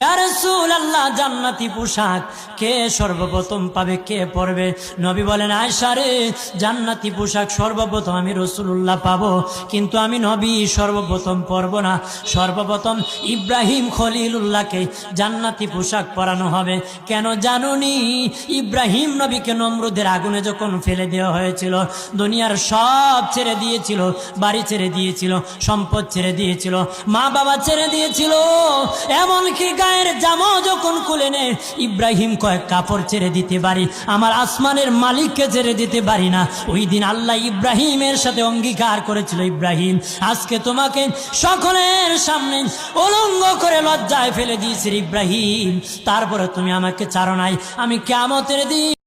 ইয়া রাসূলুল্লাহ, জান্নাতি পোশাক কে সর্বপ্রথম পাবে, কে পরবে? নবী বলেন, আয়েশা রে, জান্নাতি পোশাক সর্বপ্রথম আমি রাসূলুল্লাহ পাবো, কিন্তু আমি নবী সর্বপ্রথম পরব না। সর্বপ্রথম ইব্রাহিম খলিলুল্লাহকে জান্নাতি পোশাক পরানো হবে। কেন জানুনি? ইব্রাহিম নবীকে নমরুদের আগুনে যখন ফেলে দেওয়া হয়েছিল, দুনিয়ার সব ছেড়ে দিয়েছিল, বাড়ি ছেড়ে দিয়েছিল, সম্পদ ছেড়ে দিয়েছিল, মা বাবা ছেড়ে দিয়েছিল, এমনকি গায়ের জামা যখন খুলে নেয়, ইব্রাহিম কয়েক কাপড় ছেড়ে দিতে পারি, আমার আসমানের মালিককে ছেড়ে দিতে পারি না। ওই দিন আল্লাহ ইব্রাহিমের সাথে অঙ্গীকার করেছিল, ইব্রাহিম আজকে তোমাকে সকলের সামনে উলঙ্গ করে লজ্জায় ফেলে দিয়েছি ইব্রাহিম, তারপরে তুমি আমাকে ছাড়ো নাই, আমি কিয়ামতের দিন